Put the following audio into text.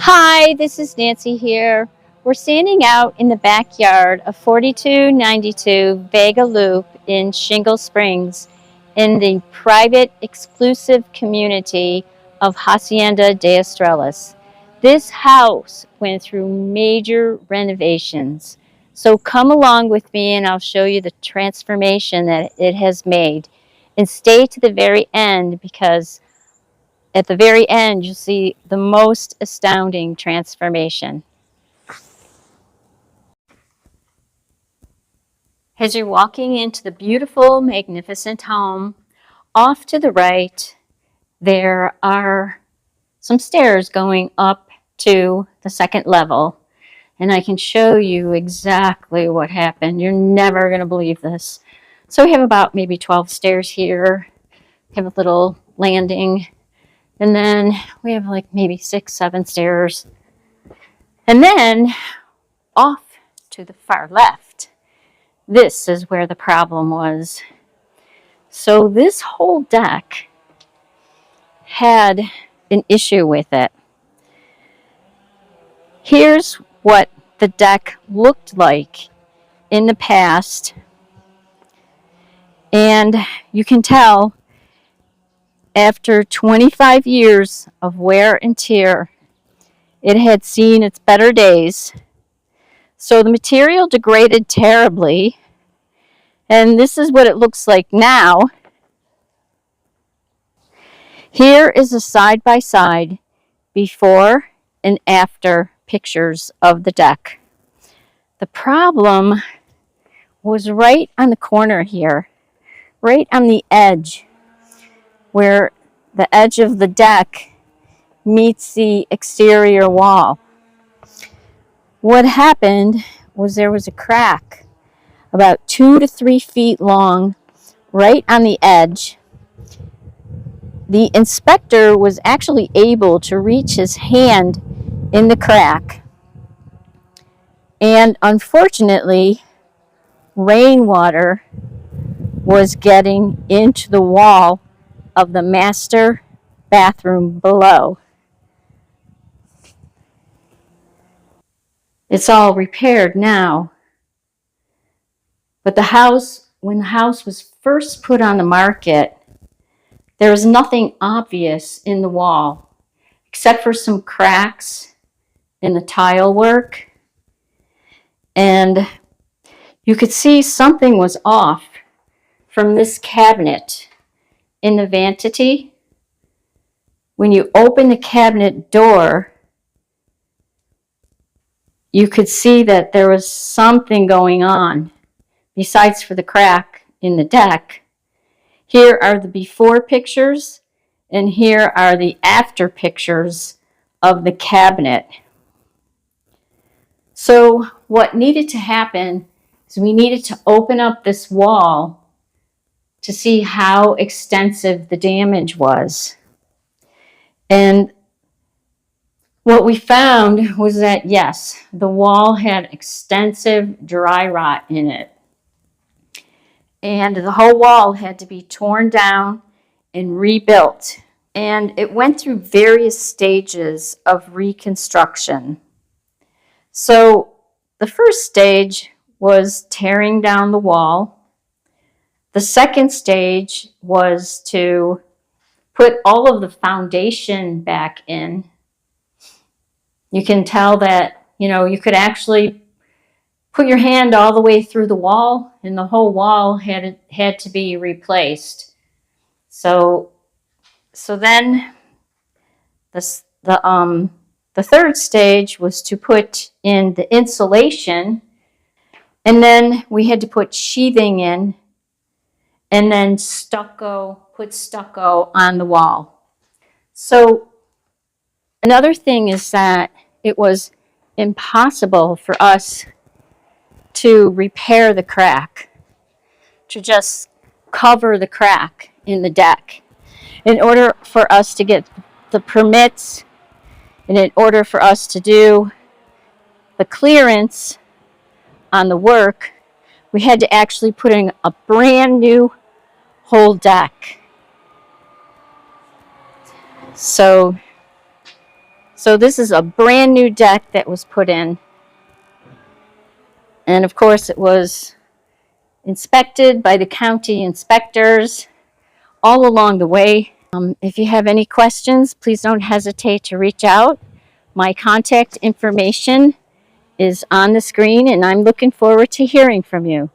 Hi, this is Nancy here. We're standing out in the backyard of 4292 Vega Loop in Shingle Springs in the private exclusive community of Hacienda de Estrellas. This house went through major renovations. So come along with me and I'll show you the transformation that it has made. And stay to the very end because at the very end, you'll see the most astounding transformation. As you're walking into the beautiful, magnificent home, off to the right, there are some stairs going up to the second level. And I can show you exactly what happened. You're never going to believe this. So we have about maybe 12 stairs here. We have a little landing. And then we have like maybe 6, 7 stairs. And then off to the far left, this is where the problem was. So this whole deck had an issue with it. Here's what the deck looked like in the past. And you can tell after 25 years of wear and tear, it had seen its better days. So the material degraded terribly, and this is what it looks like now. Here is a side-by-side before and after pictures of the deck. The problem was right on the corner here, right on the edge, where the edge of the deck meets the exterior wall. What happened was there was a crack about 2 to 3 feet long right on the edge. The inspector was actually able to reach his hand in the crack, and unfortunately rainwater was getting into the wall of the master bathroom below. It's all repaired now. But the house, when the house was first put on the market, there was nothing obvious in the wall except for some cracks in the tile work. And you could see something was off from this cabinet in the vanity. When you open the cabinet door, you could see that there was something going on besides for the crack in the deck. Here are the before pictures, and here are the after pictures of the cabinet. So what needed to happen is we needed to open up this wall to see how extensive the damage was. And what we found was that, yes, the wall had extensive dry rot in it. And the whole wall had to be torn down and rebuilt. And it went through various stages of reconstruction. So the first stage was tearing down the wall. The second stage was to put all of the foundation back in. You can tell that, you could actually put your hand all the way through the wall, and the whole wall had to be replaced. So then the third stage was to put in the insulation, and then we had to put sheathing in, and then put stucco on the wall. So another thing is that it was impossible for us to repair the crack, to just cover the crack in the deck. In order for us to get the permits, and in order for us to do the clearance on the work, we had to actually put in a brand new whole deck. So So this is a brand new deck that was put in. And of course it was inspected by the county inspectors all along the way. If you have any questions, please don't hesitate to reach out. My contact information is on the screen, and I'm looking forward to hearing from you.